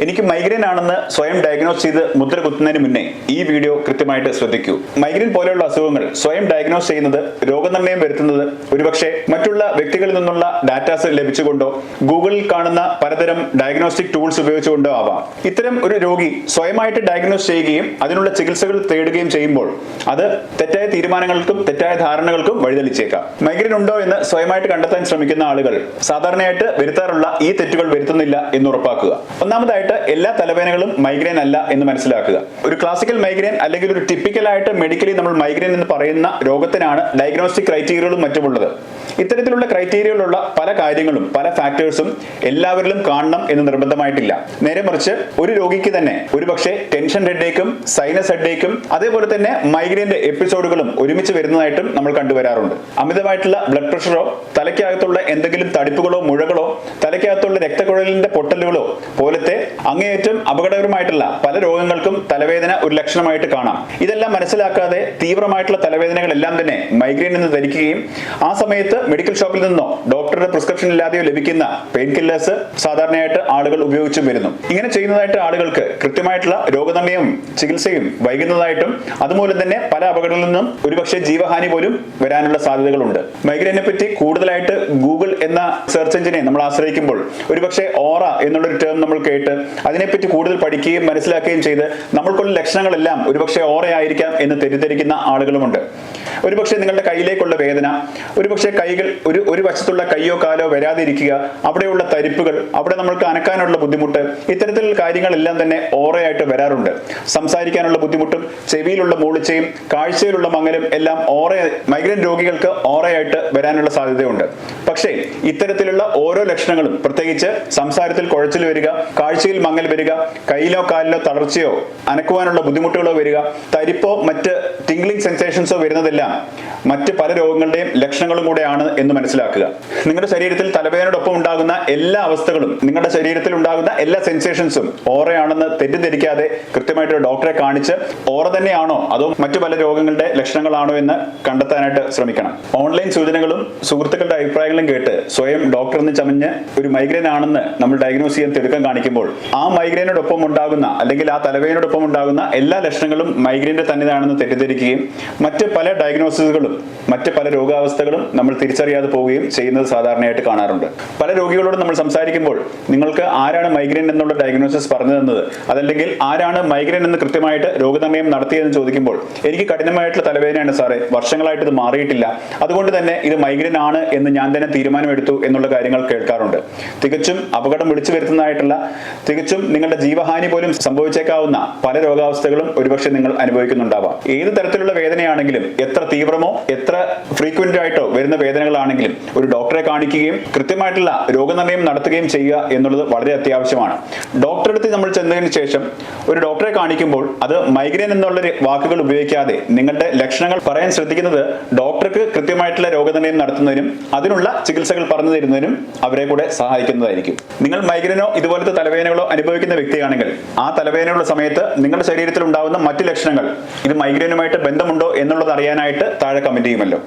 എനിക്ക് മൈഗ്രെയിൻ ആണെന്ന് സ്വയം ഡയഗ്നോസ് ചെയ്ത് മുദ്ര കുത്തുന്നതിന് മുന്നേ ഈ വീഡിയോ കൃത്യമായിട്ട് ശ്രദ്ധിക്കൂ. മൈഗ്രെയിൻ പോലെയുള്ള അസുഖങ്ങൾ സ്വയം ഡയഗ്നോസ് ചെയ്യുന്നത്, രോഗനിർണയം വരുത്തുന്നത് ഒരുപക്ഷെ മറ്റുള്ള വ്യക്തികളിൽ നിന്നുള്ള ഡാറ്റാസ് ലഭിച്ചുകൊണ്ടോ ഗൂഗിളിൽ കാണുന്ന പലതരം ഡയഗ്നോസ്റ്റിക് ടൂൾസ് ഉപയോഗിച്ചുകൊണ്ടോ ആവാം. ഇത്തരം ഒരു രോഗി സ്വയമായിട്ട് ഡയഗ്നോസ് ചെയ്യുകയും അതിനുള്ള ചികിത്സകൾ തേടുകയും ചെയ്യുമ്പോൾ അത് തെറ്റായ തീരുമാനങ്ങൾക്കും തെറ്റായ ധാരണകൾക്കും വഴിതെളിച്ചേക്കാം. മൈഗ്രെയിൻ ഉണ്ടോ എന്ന് സ്വയമായിട്ട് കണ്ടെത്താൻ ശ്രമിക്കുന്ന ആളുകൾ സാധാരണയായിട്ട് വരുത്താറുള്ള ഈ തെറ്റുകൾ വരുത്തുന്നില്ല എന്ന് ഉറപ്പാക്കുക. ഒന്നാമതായിട്ട്, എല്ലാ തലവേദനകളും മൈഗ്രെയിൻ അല്ല എന്ന് മനസ്സിലാക്കുക. ഒരു ക്ലാസിക്കൽ മൈഗ്രെയിൻ അല്ലെങ്കിൽ ഒരു ടിപ്പിക്കൽ ആയിട്ട് മെഡിക്കലി നമ്മൾ മൈഗ്രെയിൻ എന്ന് പറയുന്ന രോഗത്തിനാണ് ഡയഗ്നോസ്റ്റിക് ക്രൈറ്റീരിയകളും മറ്റുമുള്ളത്. ഇത്തരത്തിലുള്ള ക്രൈറ്റീരിയയിലുള്ള പല കാര്യങ്ങളും പല ഫാക്ടേഴ്സും എല്ലാവരിലും കാണണം എന്ന് നിർബന്ധമായിട്ടില്ല. നേരെ മറിച്ച് ഒരു രോഗിക്ക് തന്നെ ഒരുപക്ഷെ ടെൻഷൻ ഹെഡേക്കും സൈനസ് ഹെഡേക്കും അതേപോലെ തന്നെ മൈഗ്രെയിന്റെ എപ്പിസോഡുകളും ഒരുമിച്ച് വരുന്നതായിട്ടും നമ്മൾ കണ്ടുവരാറുണ്ട്. അമിതമായിട്ടുള്ള ബ്ലഡ് പ്രഷറോ തലയ്ക്കകത്തുള്ള എന്തെങ്കിലും തടിപ്പുകളോ മുഴകളോ തലയ്ക്കകത്തുള്ള രക്തക്കുഴലിന്റെ പൊട്ടലുകളോ പോലത്തെ അങ്ങേയറ്റം അപകടകരമായിട്ടുള്ള പല രോഗങ്ങൾക്കും തലവേദന ഒരു ലക്ഷണമായിട്ട് കാണാം. ഇതെല്ലാം മനസ്സിലാക്കാതെ തീവ്രമായിട്ടുള്ള തലവേദനകളെല്ലാം തന്നെ മൈഗ്രെയിൻ എന്ന് ധരിക്കുകയും ആ സമയത്ത് മെഡിക്കൽ ഷോപ്പിൽ നിന്നോ ഡോക്ടറുടെ പ്രിസ്ക്രിപ്ഷൻ ഇല്ലാതെയോ ലഭിക്കുന്ന പെയിൻ കില്ലേഴ്സ് സാധാരണയായിട്ട് ആളുകൾ ഉപയോഗിച്ചും വരുന്നു. ഇങ്ങനെ ചെയ്യുന്നതായിട്ട് ആളുകൾക്ക് കൃത്യമായിട്ടുള്ള രോഗനിർണയവും ചികിത്സയും വൈകുന്നതായിട്ടും അതുമൂലം തന്നെ പല അപകടങ്ങളിൽ നിന്നും ഒരുപക്ഷെ ജീവഹാനി പോലും വരാനുള്ള സാധ്യതകളുണ്ട്. മൈഗ്രെയിനെ പറ്റി കൂടുതലായിട്ട് ഗൂഗിൾ എന്ന സെർച്ച് എഞ്ചിനെ നമ്മൾ ആശ്രയിക്കുമ്പോൾ ഒരുപക്ഷെ ഓറ എന്നുള്ളൊരു ടേം നമ്മൾ കേട്ട് അതിനെപ്പറ്റി കൂടുതൽ പഠിക്കുകയും മനസ്സിലാക്കുകയും ചെയ്ത് നമ്മൾക്കുള്ള ലക്ഷണങ്ങളെല്ലാം ഒരുപക്ഷെ ഓറയായിരിക്കാം എന്ന് തെറ്റിദ്ധരിക്കുന്ന ആളുകളുമുണ്ട്. ഒരുപക്ഷെ നിങ്ങളുടെ കയ്യിലേക്കുള്ള വേദന, ഒരുപക്ഷെ കൈകൾ ഒരു വശത്തുള്ള കയ്യോ കാലോ വരാതിരിക്കുക, അവിടെയുള്ള തരിപ്പുകൾ, അവിടെ നമ്മൾക്ക് അനക്കാനുള്ള ബുദ്ധിമുട്ട്, ഇത്തരത്തിലുള്ള കാര്യങ്ങളെല്ലാം തന്നെ ഓറയായിട്ട് വരാറുണ്ട്. സംസാരിക്കാനുള്ള ബുദ്ധിമുട്ടും ചെവിയിലുള്ള മൂളിച്ചയും കാഴ്ചയിലുള്ള മങ്ങലും എല്ലാം മൈഗ്രെയിൻ രോഗികൾക്ക് ഓറയായിട്ട് വരാനുള്ള സാധ്യതയുണ്ട്. പക്ഷേ ഇത്തരത്തിലുള്ള ഓരോ ലക്ഷണങ്ങളും, പ്രത്യേകിച്ച് സംസാരത്തിൽ കുഴച്ചിൽ വരിക, കാഴ്ചയിൽ മങ്ങൽ വരിക, കയ്യിലോ കാലിലോ തളർച്ചയോ അനക്കുവാനുള്ള ബുദ്ധിമുട്ടുകളോ വരിക, തരിപ്പോ മറ്റ് ടിംഗ്ലിംഗ് സെൻസേഷൻസോ വരുന്നതെല്ലാം മറ്റ് പല രോഗങ്ങളുടെയും ലക്ഷണങ്ങളും കൂടെയാണ് എന്ന് മനസ്സിലാക്കുക. നിങ്ങളുടെ ശരീരത്തിൽ തലവേദനയോടൊപ്പം ഉണ്ടാകുന്ന എല്ലാ അവസ്ഥകളും, നിങ്ങളുടെ ശരീരത്തിൽ ഉണ്ടാകുന്ന എല്ലാ സെൻസേഷൻസും ഓറയാണെന്ന് തെറ്റിദ്ധരിക്കാതെ കൃത്യമായിട്ട് ഡോക്ടറെ കാണിച്ച് ഓറ തന്നെയാണോ അതോ മറ്റു പല രോഗങ്ങളുടെ ലക്ഷണങ്ങളാണോ എന്ന് കണ്ടെത്താനായിട്ട് ശ്രമിക്കണം. ഓൺലൈൻ സൂചനകളും സുഹൃത്തുക്കളുടെ അഭിപ്രായങ്ങളും കേട്ട് സ്വയം ഡോക്ടർ എന്ന് ചമഞ്ഞ് ഒരു മൈഗ്രെയിൻ ആണെന്ന് നമ്മൾ ഡയഗ്നോസ് ചെയ്യാൻ തിടുക്കം കാണിക്കുമ്പോൾ ആ മൈഗ്രെയിനോടൊപ്പം ഉണ്ടാകുന്ന അല്ലെങ്കിൽ ആ തലവേദനയോടൊപ്പം ഉണ്ടാകുന്ന എല്ലാ ലക്ഷണങ്ങളും മൈഗ്രെയിന്റെ തന്നെയാണെന്ന് തെറ്റിദ്ധരിക്കുകയും മറ്റ് പല ഡയഗ്നോസിസുകളും മറ്റ് പല രോഗാവസ്ഥകളും നമ്മൾ തിരിച്ചറിയാതെ പോവുകയും ചെയ്യുന്നത് സാധാരണയായിട്ട് കാണാറുണ്ട്. പല രോഗികളോട് നമ്മൾ സംസാരിക്കുമ്പോൾ നിങ്ങൾക്ക് ആരാണ് മൈഗ്രെയിൻ എന്നുള്ള ഡയഗ്നോസിസ് പറഞ്ഞു തന്നത്, അതല്ലെങ്കിൽ ആരാണ് മൈഗ്രെയിൻ എന്ന് കൃത്യമായിട്ട് രോഗനിർണയം നടത്തിയതെന്ന് ചോദിക്കുമ്പോൾ എനിക്ക് കഠിനമായിട്ടുള്ള തലവേദനയാണ് സാറേ, വർഷങ്ങളായിട്ട് ഇത് മാറിയിട്ടില്ല, അതുകൊണ്ട് തന്നെ ഇത് മൈഗ്രെയിൻ ആണ് എന്ന് ഞാൻ തന്നെ തീരുമാനമെടുത്തു എന്നുള്ള കാര്യങ്ങൾ കേൾക്കാറുണ്ട്. തികച്ചും അപകടം വിളിച്ചു വരുത്തുന്നതായിട്ടുള്ള, തികച്ചും നിങ്ങളുടെ ജീവഹാനി പോലും സംഭവിച്ചേക്കാവുന്ന പല രോഗാവസ്ഥകളും ഒരുപക്ഷെ നിങ്ങൾ അനുഭവിക്കുന്നുണ്ടാവാം. ഏത് തരത്തിലുള്ള വേദനയാണെങ്കിലും, എത്ര തീവ്രമോ എത്ര ഫ്രീക്വന്റ് ആയിട്ടോ വരുന്ന വേദനകളാണെങ്കിലും ഒരു ഡോക്ടറെ കാണിക്കുകയും കൃത്യമായിട്ടുള്ള രോഗനിർണയം നടത്തുകയും ചെയ്യുക എന്നുള്ളത് വളരെ അത്യാവശ്യമാണ്. ഡോക്ടറെ അടുത്ത് നമ്മൾ ചെന്നതിന് ശേഷം ഒരു ഡോക്ടറെ കാണിക്കുമ്പോൾ അത് മൈഗ്രെയിൻ എന്നുള്ള വാക്കുകൾ ഉപയോഗിക്കാതെ നിങ്ങളുടെ ലക്ഷണങ്ങൾ പറയാൻ ശ്രദ്ധിക്കുന്നത് ഡോക്ടർക്ക് കൃത്യമായിട്ടുള്ള രോഗനിർണയം നടത്തുന്നതിനും അതിനുള്ള ചികിത്സകൾ പറഞ്ഞു തരുന്നതിനും അവരെ കൂടെ സഹായിക്കുന്നതായിരിക്കും. നിങ്ങൾ മൈഗ്രെയിനോ ഇതുപോലത്തെ തലവേദനകളോ അനുഭവിക്കുന്ന വ്യക്തിയാണെങ്കിൽ ആ തലവേദനയുള്ള സമയത്ത് നിങ്ങളുടെ ശരീരത്തിൽ ഉണ്ടാകുന്ന മറ്റു ലക്ഷണങ്ങൾ ഇത് മൈഗ്രെയിനുമായിട്ട് ബന്ധമുണ്ടോ എന്നുള്ളത് അറിയാനായിട്ട് താഴെ കമന്റ് ചെയ്യുമല്ലോ.